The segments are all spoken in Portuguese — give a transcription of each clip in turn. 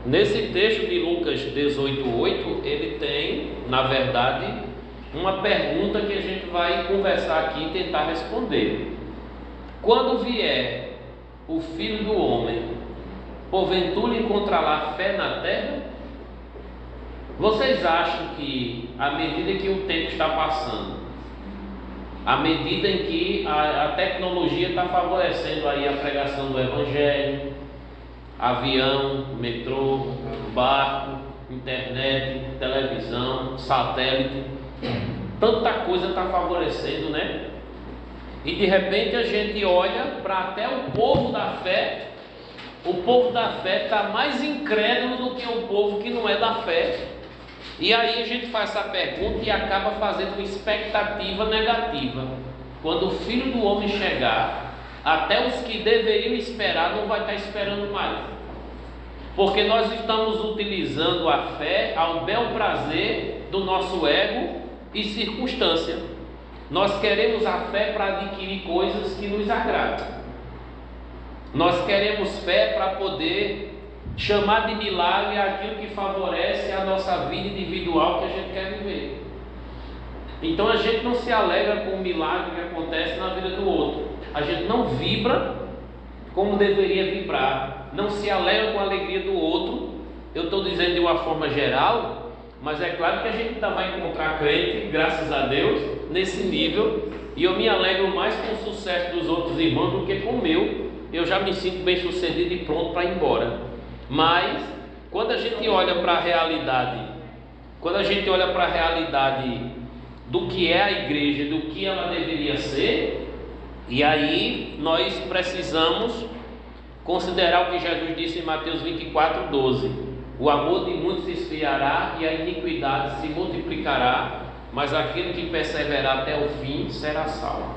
Nesse texto de Lucas 18:8, ele tem, na verdade, uma pergunta que a gente vai conversar aqui e tentar responder. Quando vier o Filho do Homem, porventura encontrará fé na terra? Vocês acham que, à medida que o tempo está passando, à medida em que a tecnologia está favorecendo aí a pregação do Evangelho, avião, metrô, barco, internet, televisão, satélite, tanta coisa está favorecendo, né? E de repente a gente olha para até o povo da fé está mais incrédulo do que o povo que não é da fé. E aí a gente faz essa pergunta e acaba fazendo uma expectativa negativa. Quando o Filho do Homem chegar, até os que deveriam esperar não vai estar esperando mais, porque nós estamos utilizando a fé ao bel prazer do nosso ego e circunstância. Nós queremos a fé para adquirir coisas que nos agradam. Nós queremos fé para poder chamar de milagre aquilo que favorece a nossa vida individual que a gente quer viver. Então a gente não se alegra com o milagre que acontece na vida do outro. A gente não vibra como deveria vibrar. Não se alegra com a alegria do outro. Eu estou dizendo de uma forma geral, mas é claro que a gente ainda vai encontrar crente, graças a Deus, nesse nível. E eu me alegro mais com o sucesso dos outros irmãos do que com o meu. Eu já me sinto bem sucedido e pronto para ir embora. Mas quando a gente olha para a realidade, do que é a igreja, do que ela deveria ser, e aí nós precisamos considerar o que Jesus disse em Mateus 24:12: o amor de muitos se esfriará e a iniquidade se multiplicará, mas aquele que perseverar até o fim será salvo.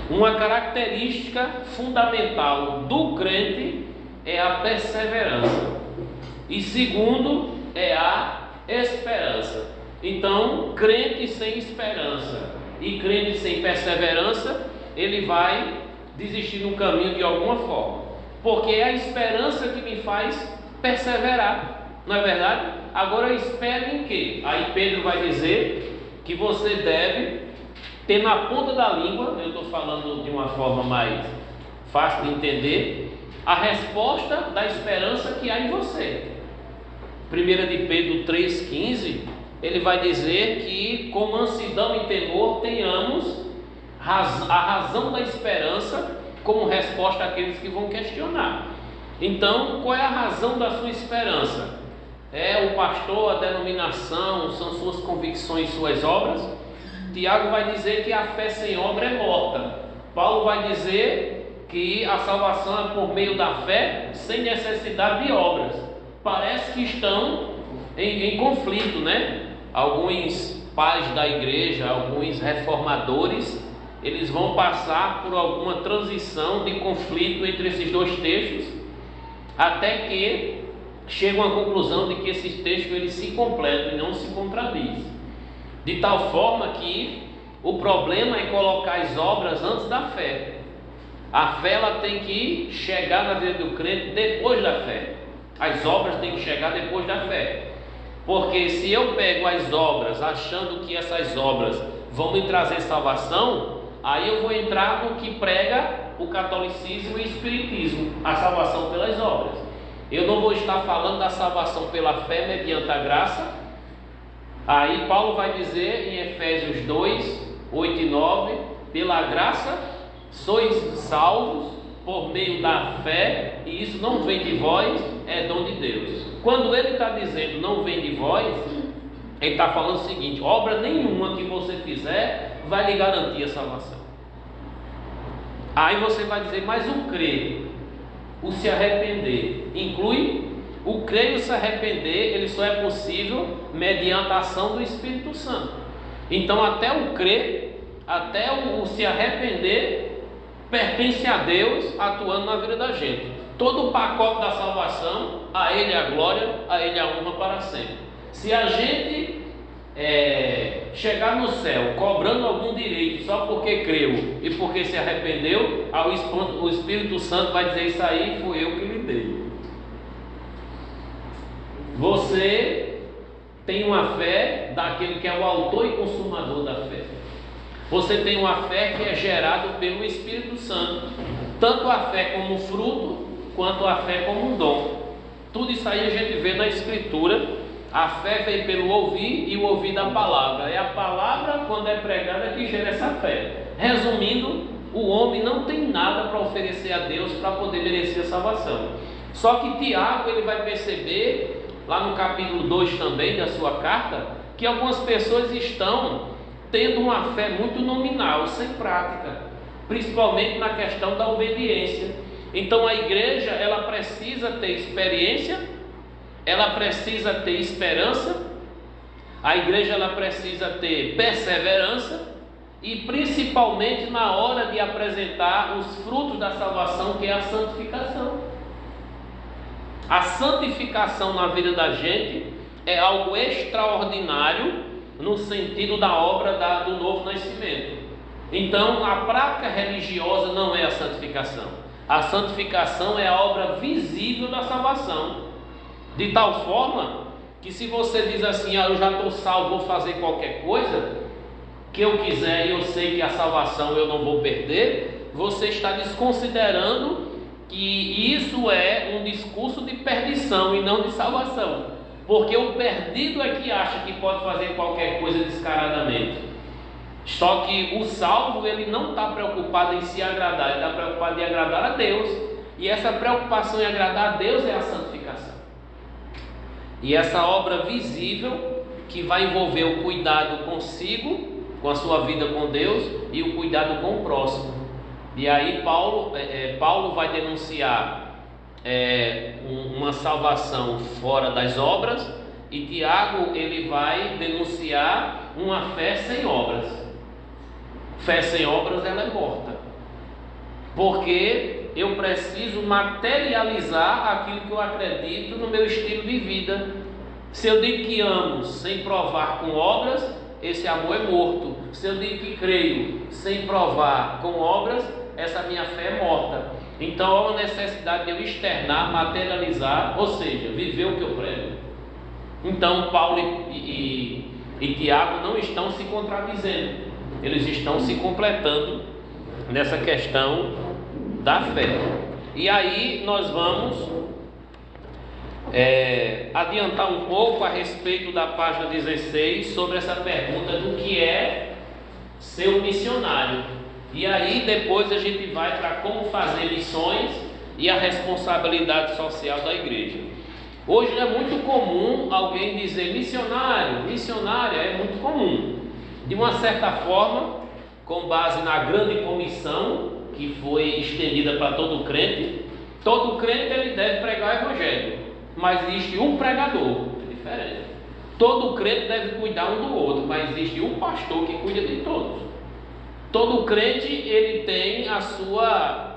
Uma característica fundamental do crente é a perseverança, e segundo é a esperança. Então, crente sem esperança e crente sem perseverança, ele vai desistir no caminho de alguma forma, porque é a esperança que me faz perseverar, não é verdade? Agora eu espero em quê? Aí Pedro vai dizer que você deve ter na ponta da língua, eu estou falando de uma forma mais fácil de entender, a resposta da esperança que há em você. 1 de Pedro 3,15, ele vai dizer que com mansidão e temor tenhamos a razão da esperança como resposta àqueles que vão questionar. Então, qual é a razão da sua esperança? É o pastor, a denominação, são suas convicções, suas obras? Tiago vai dizer que a fé sem obra é morta. Paulo vai dizer que a salvação é por meio da fé, sem necessidade de obras. Parece que estão em conflito, né? Alguns pais da igreja, alguns reformadores, eles vão passar por alguma transição de conflito entre esses dois textos, até que chegam à conclusão de que esses textos eles se completam e não se contradizem, de tal forma que o problema é colocar as obras antes da fé. A fé ela tem que chegar na vida do crente depois da fé. As obras têm que chegar depois da fé. Porque se eu pego as obras achando que essas obras vão me trazer salvação, aí eu vou entrar no que prega o catolicismo e o espiritismo, a salvação pelas obras. Eu não vou estar falando da salvação pela fé mediante a graça. Aí Paulo vai dizer em Efésios 2:8 e 9: pela graça sois salvos por meio da fé, e isso não vem de vós, é dom de Deus. Quando ele está dizendo não vem de vós, ele está falando o seguinte: obra nenhuma que você fizer vai lhe garantir a salvação. Aí você vai dizer, mas o crer, o se arrepender, inclui? O crer e o se arrepender, ele só é possível mediante a ação do Espírito Santo. Então até o crer, até o se arrepender, pertence a Deus atuando na vida da gente. Todo o pacote da salvação, a Ele a glória, a Ele a honra para sempre. Se a gente chegar no céu cobrando algum direito só porque creu e porque se arrependeu, o Espírito Santo vai dizer: isso aí fui eu que lhe dei. tem uma fé daquele que é o autor e consumador da fé. Você tem uma fé que é gerada pelo Espírito Santo, tanto a fé como fruto, quanto a fé como um dom. Tudo isso aí a gente vê na Escritura. A fé vem pelo ouvir e o ouvir da palavra. É a palavra, quando é pregada, que gera essa fé. Resumindo, o homem não tem nada para oferecer a Deus para poder merecer a salvação. Só que Tiago, ele vai perceber, lá no capítulo 2 também da sua carta, que algumas pessoas estão tendo uma fé muito nominal, sem prática, principalmente na questão da obediência. Então a igreja, ela precisa ter experiência, ela precisa ter esperança, a igreja, ela precisa ter perseverança, e principalmente na hora de apresentar os frutos da salvação, que é a santificação. A santificação na vida da gente é algo extraordinário no sentido da obra do novo nascimento. Então a prática religiosa não é a santificação. A santificação é a obra visível da salvação, de tal forma que se você diz assim, eu já estou salvo, vou fazer qualquer coisa que eu quiser e eu sei que a salvação eu não vou perder, você está desconsiderando que isso é um discurso de perdição e não de salvação, porque o perdido é que acha que pode fazer qualquer coisa descaradamente. Só que o salvo, ele não está preocupado em se agradar, ele está preocupado em agradar a Deus, e essa preocupação em agradar a Deus é a santificação. E essa obra visível, que vai envolver o cuidado consigo, com a sua vida com Deus, e o cuidado com o próximo. E aí Paulo vai denunciar uma salvação fora das obras, e Tiago, ele vai denunciar uma fé sem obras. Fé sem obras, ela é morta, porque eu preciso materializar aquilo que eu acredito no meu estilo de vida. Se eu digo que amo sem provar com obras, esse amor é morto. Se eu digo que creio sem provar com obras, essa minha fé é morta. Então há uma necessidade de eu externar, materializar, ou seja, viver o que eu prego. Então Paulo e Tiago não estão se contradizendo, eles estão se completando nessa questão da fé. E aí nós vamos adiantar um pouco a respeito da página 16 sobre essa pergunta do que é ser um missionário. E aí depois a gente vai para como fazer missões e a responsabilidade social da igreja. Hoje é muito comum alguém dizer missionário, missionária, é muito comum. De uma certa forma, com base na grande comissão que foi estendida para todo crente ele deve pregar o evangelho, mas existe um pregador, é diferente. Todo crente deve cuidar um do outro, mas existe um pastor que cuida de todos. Todo crente, ele tem a sua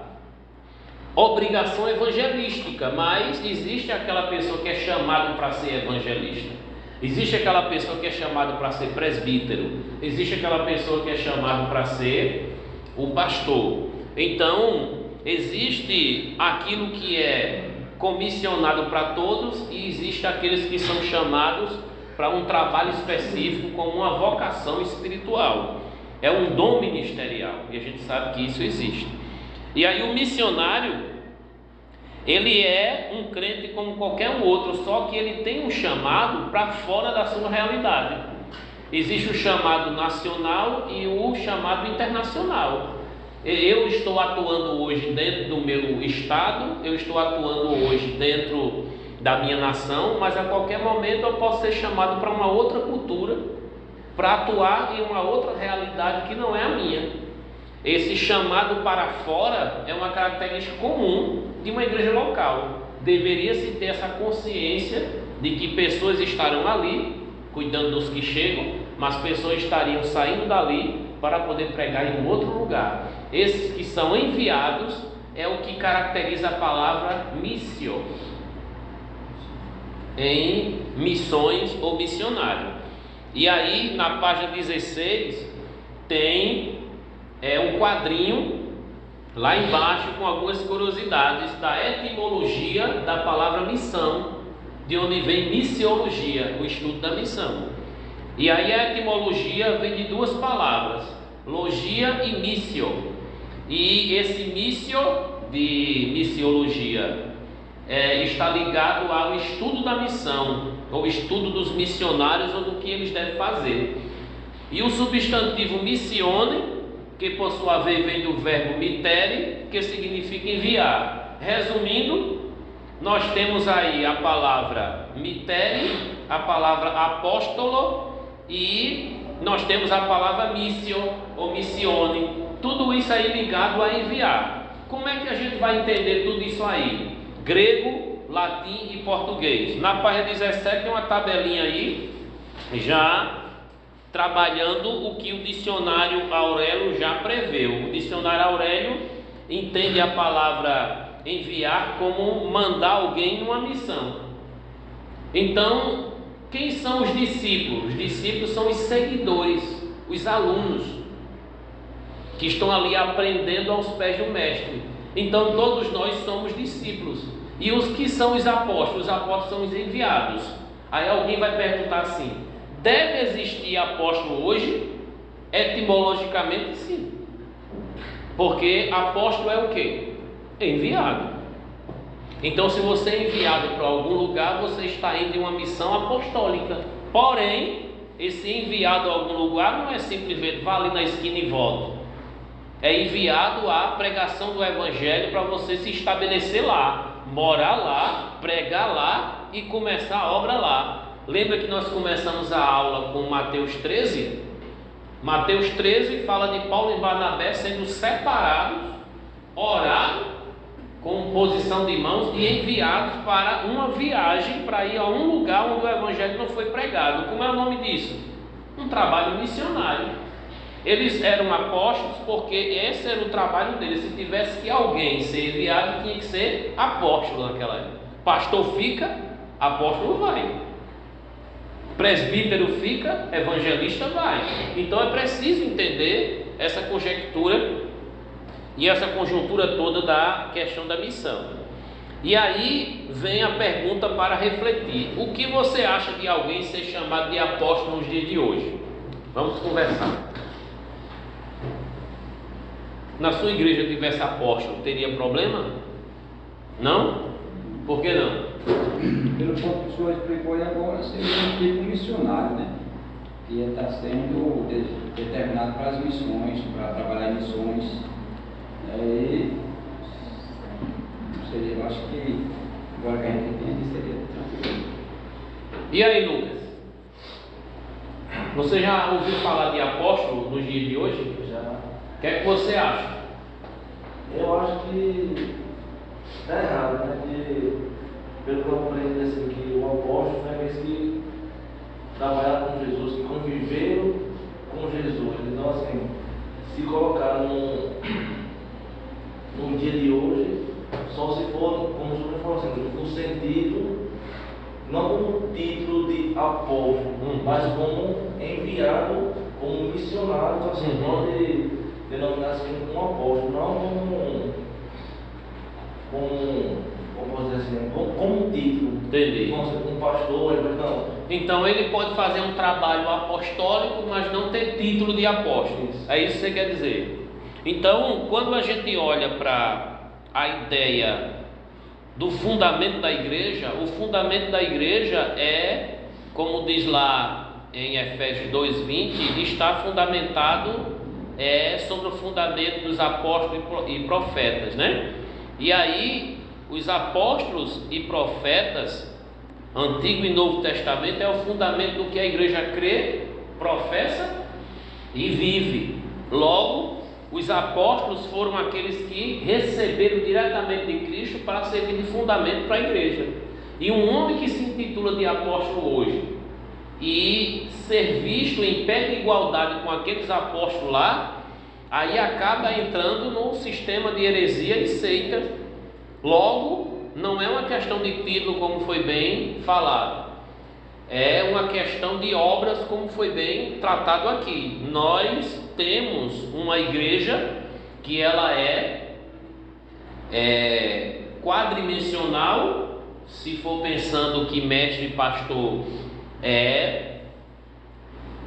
obrigação evangelística, mas existe aquela pessoa que é chamada para ser evangelista, existe aquela pessoa que é chamada para ser presbítero, existe aquela pessoa que é chamada para ser o pastor. Então existe aquilo que é comissionado para todos e existe aqueles que são chamados para um trabalho específico como uma vocação espiritual. É um dom ministerial e a gente sabe que isso existe. E aí o missionário, ele é um crente como qualquer um outro, só que ele tem um chamado para fora da sua realidade. Existe o chamado nacional e o chamado internacional. Eu estou atuando hoje dentro do meu estado, eu estou atuando hoje dentro da minha nação, mas a qualquer momento eu posso ser chamado para uma outra cultura, para atuar em uma outra realidade que não é a minha. Esse chamado para fora é uma característica comum de uma igreja local. Deveria-se ter essa consciência de que pessoas estarão ali, cuidando dos que chegam, mas pessoas estariam saindo dali para poder pregar em outro lugar. Esses que são enviados é o que caracteriza a palavra missio, em missões ou missionário. E aí na página 16 tem um quadrinho lá embaixo com algumas curiosidades da etimologia da palavra missão, de onde vem missiologia, o estudo da missão. E aí a etimologia vem de duas palavras, logia e missio. E esse missio de missiologia está ligado ao estudo da missão, ou estudo dos missionários ou do que eles devem fazer. E o substantivo missione, que por sua vez vem do verbo mittere, que significa enviar. Resumindo, nós temos aí a palavra mittere, a palavra apóstolo, e nós temos a palavra missio ou missione. Tudo isso aí ligado a enviar. Como é que a gente vai entender tudo isso aí? Grego, latim e português. Na página 17 tem uma tabelinha aí, já trabalhando o que o dicionário Aurélio já preveu. O dicionário Aurélio entende a palavra enviar como mandar alguém numa missão. Então, quem são os discípulos? Os discípulos são os seguidores, os alunos, que estão ali aprendendo aos pés do mestre. Então todos nós somos discípulos. E os que são os apóstolos? Os apóstolos são os enviados. Aí alguém vai perguntar assim: deve existir apóstolo hoje? Etimologicamente sim. Porque apóstolo é o quê? Enviado. Então se você é enviado para algum lugar, você está indo em uma missão apostólica. Porém, esse enviado a algum lugar não é simplesmente vá ali na esquina e volta. É enviado à pregação do Evangelho para você se estabelecer lá, morar lá, pregar lá e começar a obra lá. Lembra que nós começamos a aula com Mateus 13? Mateus 13 fala de Paulo e Barnabé sendo separados, orados, com posição de mãos e enviados para uma viagem, para ir a um lugar onde o Evangelho não foi pregado. Como é o nome disso? Um trabalho missionário. Eles eram apóstolos porque esse era o trabalho deles. Se tivesse que alguém ser enviado, tinha que ser apóstolo naquela época. Pastor fica, apóstolo vai. Presbítero fica, evangelista vai. Então é preciso entender essa conjectura e essa conjuntura toda da questão da missão. E aí vem a pergunta para refletir: o que você acha de alguém ser chamado de apóstolo nos dias de hoje? Vamos conversar. Na sua igreja tivesse apóstolo, teria problema? Não? Por que não? Pelo ponto que o senhor explicou aí agora, seria um tipo missionário, né? Que está sendo determinado para as missões, para trabalhar em missões. Aí, seria, eu acho que agora que a gente entende, seria tranquilo. E aí, Lucas? Você já ouviu falar de apóstolo nos dias de hoje? Já. O que é que você acha? Eu acho que está errado, né? Que, pelo que eu compreendo, assim, que o apóstolo foi aqueles que trabalharam com Jesus, que conviveram com Jesus. Então, assim, se colocar no dia de hoje, só se for, como o senhor falou assim, no sentido, não como título de apóstolo, mas como enviado, como missionário. Então, assim, pode denominar assim um apóstolo, não como posso dizer assim, como um título. Entendi. Como um pastor, não. Então ele pode fazer um trabalho apostólico, mas não ter título de apóstolo. É isso que você quer dizer. Então, quando a gente olha para a ideia do fundamento da igreja, o fundamento da igreja é, como diz lá em Efésios 2:20, está fundamentado sobre o fundamento dos apóstolos e profetas, né? E aí, os apóstolos e profetas, Antigo e Novo Testamento, é o fundamento do que a igreja crê, professa e vive. Logo, os apóstolos foram aqueles que receberam diretamente de Cristo para servir de fundamento para a igreja. E um homem que se intitula de apóstolo hoje e ser visto em pé de igualdade com aqueles apóstolos lá, aí acaba entrando no sistema de heresia e seita. Logo, não é uma questão de título, como foi bem falado, é uma questão de obras, como foi bem tratado aqui. Nós temos uma igreja que ela é quadridimensional, se for pensando que mestre e pastor é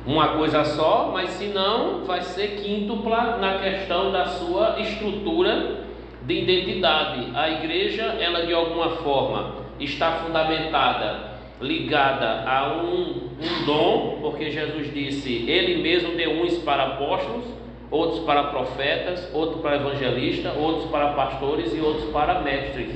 uma coisa só, mas se não, vai ser quíntupla na questão da sua estrutura de identidade. A igreja, ela de alguma forma está fundamentada, ligada a um dom, porque Jesus disse, Ele mesmo deu uns para apóstolos, outros para profetas, outros para evangelistas, outros para pastores e outros para mestres,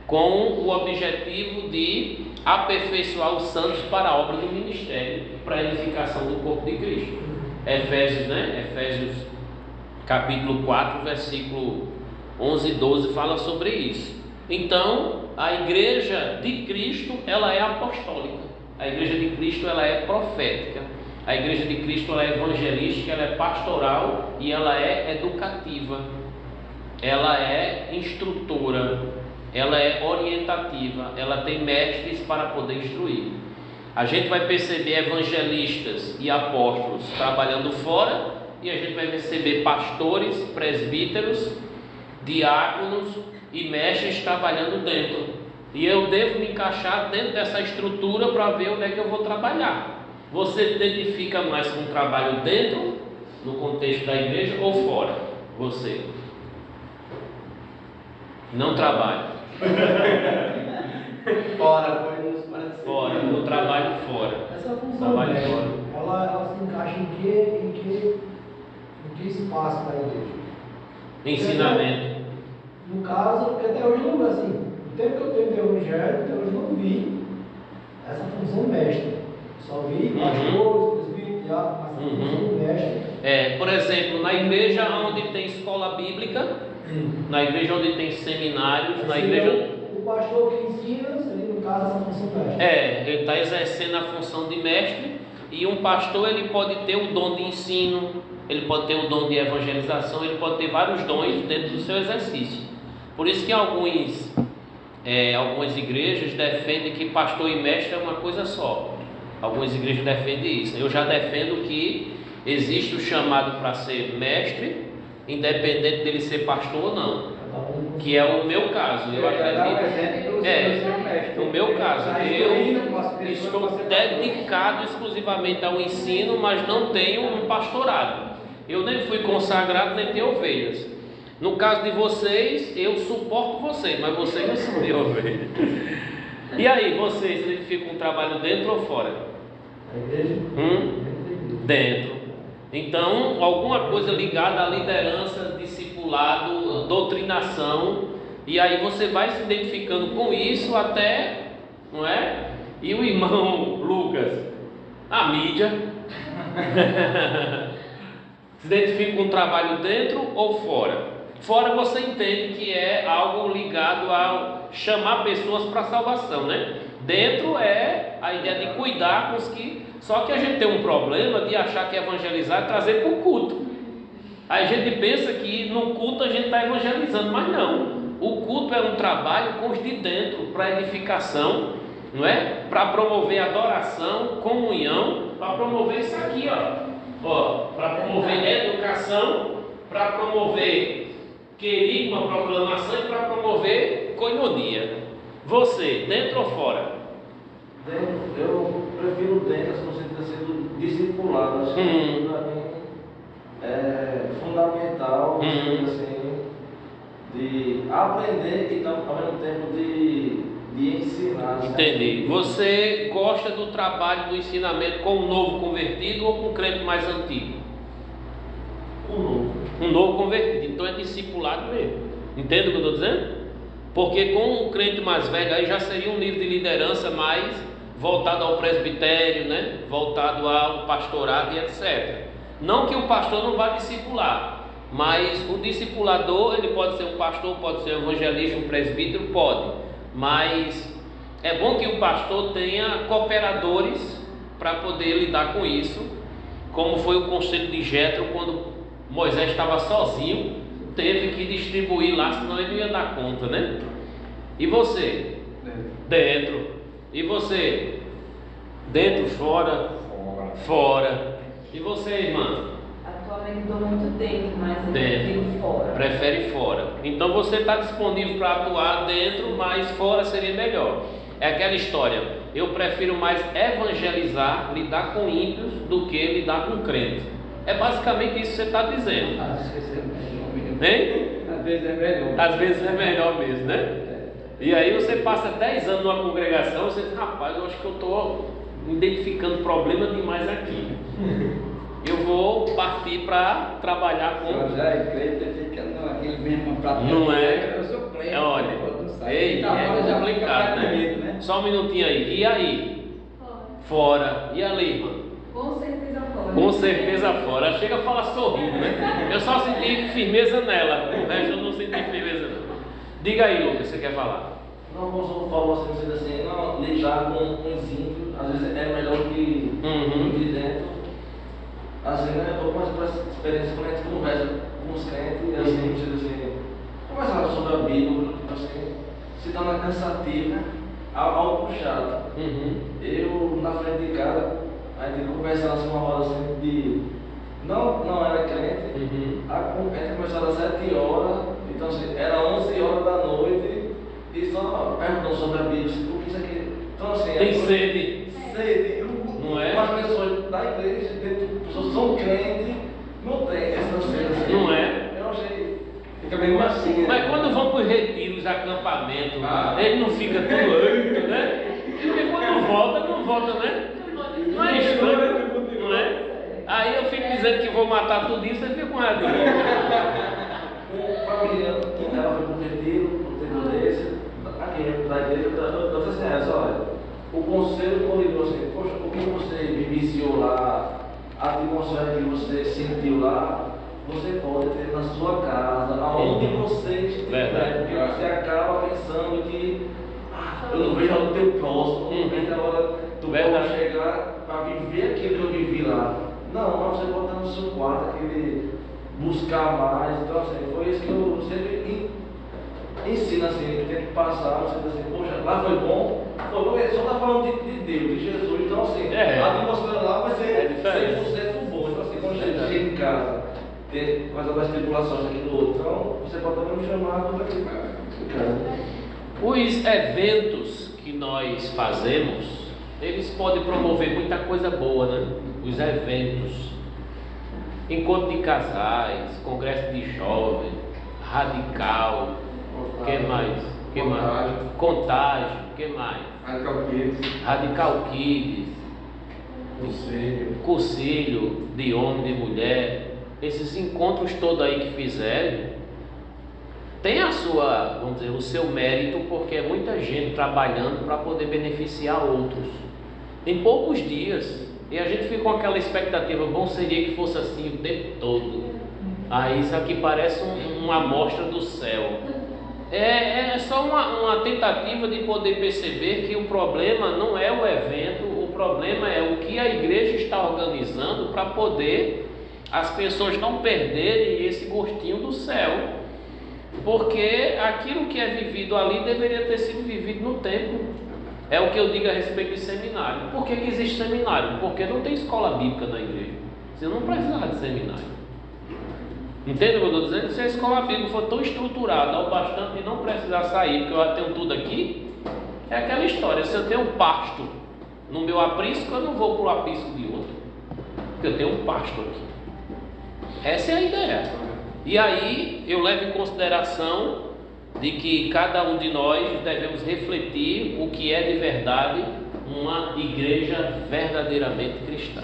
com o objetivo de aperfeiçoar os santos para a obra do ministério, para a edificação do corpo de Cristo. Efésios, Efésios capítulo 4, versículo 11 e 12 fala sobre isso. Então, a igreja de Cristo, ela é apostólica. A igreja de Cristo, ela é profética. A igreja de Cristo, ela é evangelística, ela é pastoral e ela é educativa. Ela é instrutora, ela é orientativa, ela tem mestres para poder instruir. A gente vai perceber evangelistas e apóstolos trabalhando fora, e a gente vai perceber pastores, presbíteros, diáconos e mestres trabalhando dentro. E eu devo me encaixar dentro dessa estrutura para ver onde é que eu vou trabalhar. Você se identifica mais com o trabalho dentro, no contexto da igreja, ou fora? Você não trabalha. Fora, no trabalho fora. Essa função Trabalho médica, fora. ela se encaixa em que espaço da igreja? Ensinamento. No caso, porque até hoje não assim, o tempo que eu tenho de evangelho, até hoje não vi essa função mestre. Só vi pastores, presbíteros, diáconos, mas essa função mestre. Por exemplo, na igreja onde tem escola bíblica, na igreja onde tem seminários, na igreja... O pastor que ensina, seria no caso essa função mestre. Ele está exercendo a função de mestre, e um pastor ele pode ter o dom de ensino, ele pode ter o dom de evangelização, ele pode ter vários dons dentro do seu exercício. Por isso que algumas igrejas defendem que pastor e mestre é uma coisa só. Algumas igrejas defendem isso. Eu já defendo que existe o chamado para ser mestre, independente dele ser pastor ou não, que é o meu caso. Eu acredito. No meu caso, eu estou dedicado exclusivamente ao ensino, mas não tenho um pastorado. Eu nem fui consagrado, nem tenho ovelhas. No caso de vocês, eu suporto vocês, mas vocês não são minha ovelha. E aí, vocês identificam um trabalho dentro ou fora? A igreja? Dentro. Então, alguma coisa ligada à liderança, discipulado, doutrinação, e aí você vai se identificando com isso até, não é? E o irmão Lucas, a mídia, se identifica com um trabalho dentro ou fora? Fora você entende que é algo ligado a chamar pessoas para a salvação, né? Dentro é a ideia de cuidar com os que... Só que a gente tem um problema de achar que evangelizar é trazer para o culto. Aí a gente pensa que no culto a gente está evangelizando, mas não. O culto é um trabalho com os de dentro, para edificação, não é? Para promover adoração, comunhão, para promover isso aqui, para promover educação, para promover querigma, proclamação e para promover coinonia. Você, dentro ou fora? Dentro, eu prefiro dentro, essa conceito de ser discipulado. Acho que para mim é fundamental, assim, de aprender e ao mesmo tempo de ensinar. Entendi. Você gosta do trabalho do ensinamento com um novo convertido ou com um crente mais antigo? Um novo convertido, então é discipulado mesmo. Entende o que eu estou dizendo? Porque com um crente mais velho aí já seria um nível de liderança mais voltado ao presbitério, né? Voltado ao pastorado e etc. Não que o pastor não vá discipular, mas o discipulador, ele pode ser um pastor, pode ser um evangelista, um presbítero, pode. Mas é bom que o pastor tenha cooperadores para poder lidar com isso, como foi o conselho de Jetro quando Moisés estava sozinho, teve que distribuir lá, senão ele não ia dar conta, né? E você? Dentro. E você? Dentro, fora? Fora. E você, irmã? particularmente estou muito dentro, mas eu Dentro. prefiro fora. Prefere fora. Então você está disponível para atuar dentro, mas fora seria melhor. É aquela história, eu prefiro mais evangelizar, lidar com ímpios, do que lidar com crentes. É basicamente isso que você está dizendo. Às vezes é melhor mesmo. Hein? Às vezes é melhor. Às vezes é melhor mesmo, né? E aí você passa 10 anos numa congregação, você diz, rapaz, eu acho que eu estou identificando problema demais aqui. Eu vou partir para trabalhar com... Já é crente, fica naquele mesmo prato. Não é? Eu sou crente. Olha, ei, é complicado, né? Só um minutinho aí. E aí? Fora. E ali, irmã? Com certeza fora. Com certeza fora. Chega a falar sorrindo, né? Eu só senti firmeza nela. O resto eu não senti firmeza não. Diga aí, Lucas, você quer falar? Não, o Paulo você dizer assim, não, lidar com os ímpios, às vezes é melhor que de dentro. Assim, né? Eu passo por essa experiência quando a gente conversa com os crentes, e assim, assim, conversar sobre a Bíblia, assim, se torna cansativo, né? Algo puxado. Eu, na frente de casa, a gente conversava assim, uma roda assim de. Não era crente, a gente começava às 7 horas, então assim, era 11 horas da noite, e só perguntando sobre a Bíblia, o que isso aqui. Então assim, Tem sede. Sede. Não é? As pessoas da igreja, pessoas são crentes, não tem essa sede assim. Não é? Eu achei. Fica meio assim. Mas quando vão para os retiros, acampamentos, ele não fica tudo doido, né? Porque quando volta, né? Não é estranho, não é? Aí eu fico dizendo que vou matar tudo isso, eu fico com raiva. Com família, ela foi para um retiro desse, aqui da igreja, eu disse assim, olha, o conselho comigo assim, poxa, o que você vivenciou lá, a atmosfera que você sentiu lá, você pode ter na sua casa, aonde você estiver, porque você acaba pensando que eu não vejo o teu próximo, não vejo a hora do povo chegar para viver aquilo que eu vivi lá. Não, mas você pode estar no seu quarto, aquele buscar mais. Então, assim, foi isso que eu sempre ensino, assim, tem que passar, você diz assim, poxa, lá foi bom, porque só está falando de Deus, de Jesus, então, assim, a atmosfera lá vai ser 100% bom. Então, assim, quando você chega em casa, tem mais algumas tribulações aqui do outro, então, você pode também me chamar para aqui. Os eventos que nós fazemos, eles podem promover muita coisa boa, né? Os eventos, encontro de casais, congresso de jovens, radical, que mais? Contágio, que mais? Radical Kids, conselho de homem e de mulher, esses encontros todos aí que fizeram, tem a sua, vamos dizer, o seu mérito, porque é muita gente trabalhando para poder beneficiar outros em poucos dias. E a gente fica com aquela expectativa, bom seria que fosse assim o tempo todo. Aí isso aqui parece uma amostra do céu. É só uma tentativa de poder perceber que o problema não é o evento, o problema é o que a igreja está organizando para poder as pessoas não perderem esse gostinho do céu. Porque aquilo que é vivido ali deveria ter sido vivido no templo. É o que eu digo a respeito de seminário. Por que existe seminário? Porque não tem escola bíblica na igreja. Você não precisa de seminário. Entende o que eu estou dizendo? Se a escola bíblica for tão estruturada ao bastante de não precisar sair, porque eu já tenho tudo aqui, é aquela história. Se eu tenho um pasto no meu aprisco, eu não vou para o aprisco de outro, porque eu tenho um pasto aqui. Essa é a ideia. E aí eu levo em consideração de que cada um de nós devemos refletir o que é de verdade uma igreja verdadeiramente cristã.